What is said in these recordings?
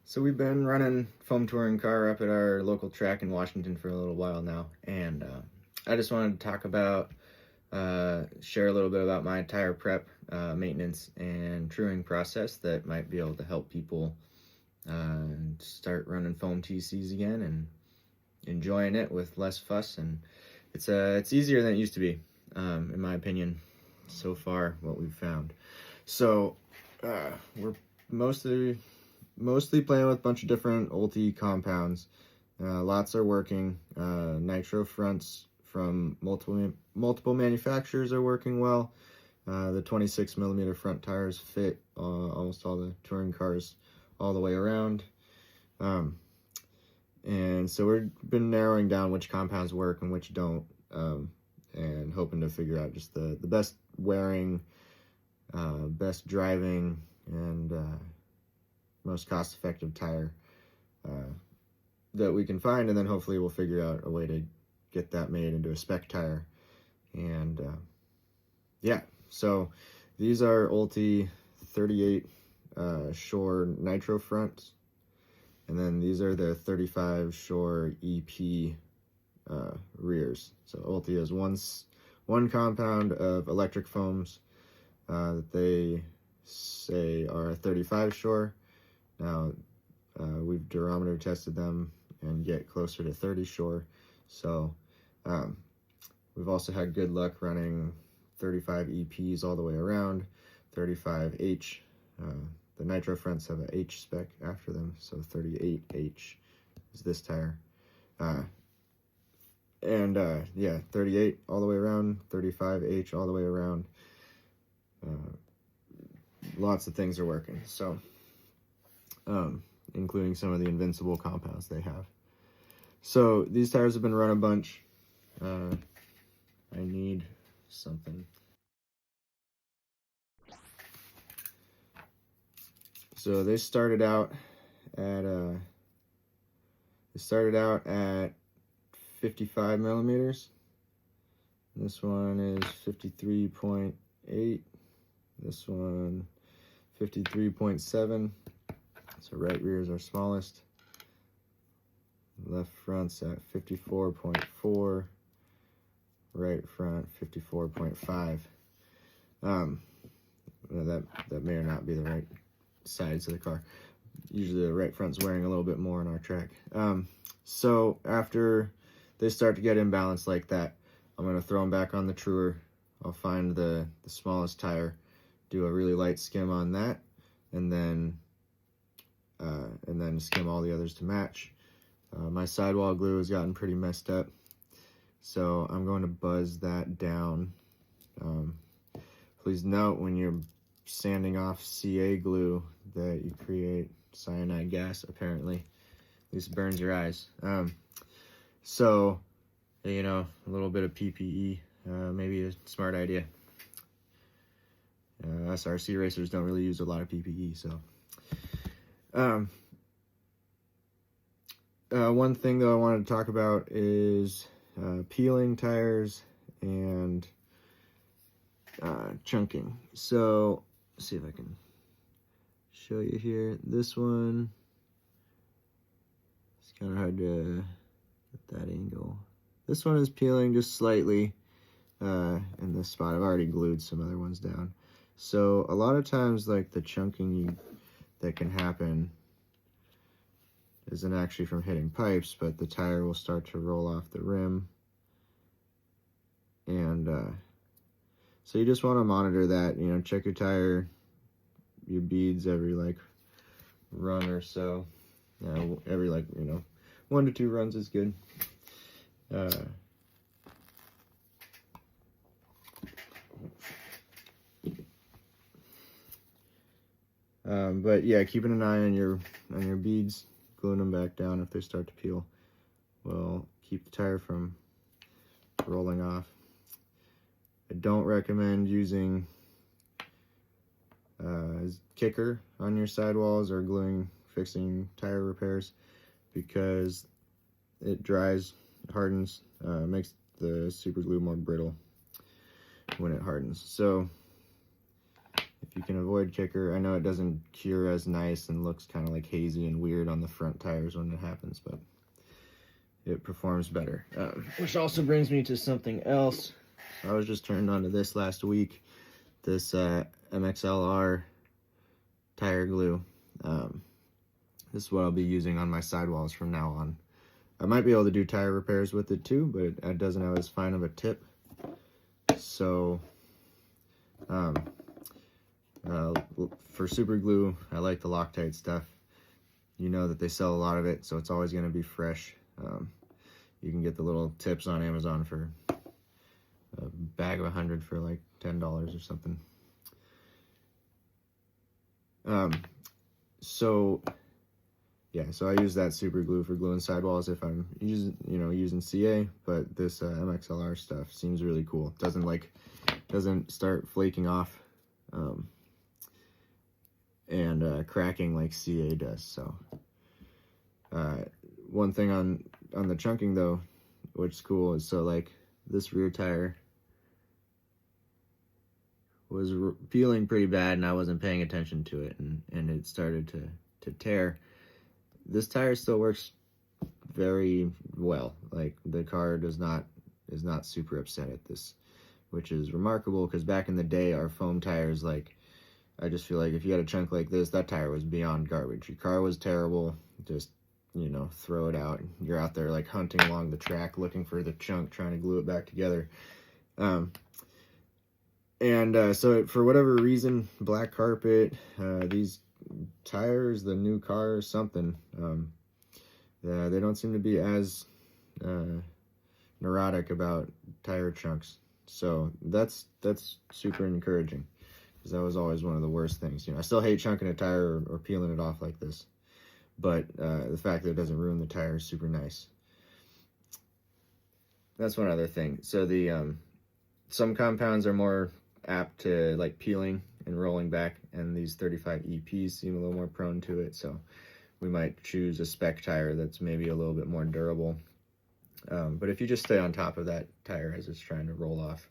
So we've been running foam touring car up at our local track in Washington for a little while now, and I just wanted to talk about, share a little bit about my tire prep, maintenance, and truing process that might be able to help people start running foam TCs again and enjoying it with less fuss. And it's easier than it used to be, in my opinion, so far what we've found. So we're mostly playing with a bunch of different Ulti compounds. Lots are working. Nitro fronts from multiple manufacturers are working well. The 26mm front tires fit almost all the touring cars all the way around. And so we've been narrowing down which compounds work and which don't, and hoping to figure out just the best wearing, best driving, and most cost-effective tire that we can find, and then hopefully we'll figure out a way to get that made into a spec tire. And yeah, so these are Ulti 38 Shore Nitro fronts, and then these are the 35 Shore EP rears. So Ulti has one compound of electric foams that they say are 35 Shore. Now, we've durometer tested them and get closer to 30 Shore. So we've also had good luck running 35 EPs all the way around, 35H. The Nitro fronts have a H spec after them, so 38H is this tire. Yeah, 38 all the way around, 35H all the way around. Lots of things are working, so including some of the invincible compounds they have. So these tires have been run a bunch. I need something. So they started out at 55 millimeters. This one is 53.8. This one 53.7. So right rear is our smallest. Left front's at 54.4. Right front 54.5. That may or not be the right sides of the car. Usually the right front's wearing a little bit more on our track. So after they start to get imbalanced like that, I'm going to throw them back on the truer. I'll find the smallest tire, do a really light skim on that, and then skim all the others to match. My sidewall glue has gotten pretty messed up, so I'm going to buzz that down. Please note when you're sanding off CA glue that you create cyanide gas, apparently. At least it burns your eyes. So, you know, a little bit of PPE, maybe a smart idea. Us RC racers don't really use a lot of PPE, so. One thing though I wanted to talk about is peeling tires and chunking. So let's see if I can show you here. This one, it's kind of hard to get that angle. This one is peeling just slightly in this spot. I've already glued some other ones down. So a lot of times, like, the chunking that can happen isn't actually from hitting pipes, but the tire will start to roll off the rim. And so you just want to monitor that, you know, check your tire, your beads every, like, run or so. Every, like, you know, 1 to 2 runs is good. But yeah, keeping an eye on your beads, gluing them back down if they start to peel will keep the tire from rolling off. I don't recommend using kicker on your sidewalls or fixing tire repairs, because it dries, hardens, makes the super glue more brittle when it hardens. So if you can avoid kicker. I know it doesn't cure as nice and looks kind of like hazy and weird on the front tires when it happens, but it performs better. Which also brings me to something else. I was just turned on to this last week, this MXLR tire glue. This is what I'll be using on my sidewalls from now on. I might be able to do tire repairs with it too, but it doesn't have as fine of a tip. So for super glue, I like the Loctite stuff. You know that they sell a lot of it, so it's always going to be fresh. You can get the little tips on Amazon for a bag of 100 for like $10 or something. So I use that super glue for gluing sidewalls if I'm using CA, but this MXLR stuff seems really cool. Doesn't start flaking off and cracking like CA does. So one thing on the chunking though, which is cool, is so like this rear tire was peeling pretty bad and I wasn't paying attention to it, and it started to tear. This tire still works very well. Like the car is not super upset at this, which is remarkable because back in the day our foam tires, like I just feel like if you had a chunk like this, that tire was beyond garbage. Your car was terrible, just throw it out. You're out there like hunting along the track looking for the chunk, trying to glue it back together. So for whatever reason, black carpet, these tires, the new car, something, they don't seem to be as neurotic about tire chunks. So that's super encouraging, because that was always one of the worst things. I still hate chunking a tire or peeling it off like this, but the fact that it doesn't ruin the tire is super nice. That's one other thing. So the some compounds are more apt to like peeling and rolling back, and these 35 EPs seem a little more prone to it, so we might choose a spec tire that's maybe a little bit more durable. But if you just stay on top of that tire as it's trying to roll off,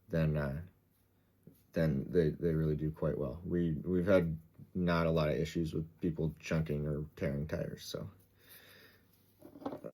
then they really do quite well. We've had not a lot of issues with people chunking or tearing tires, so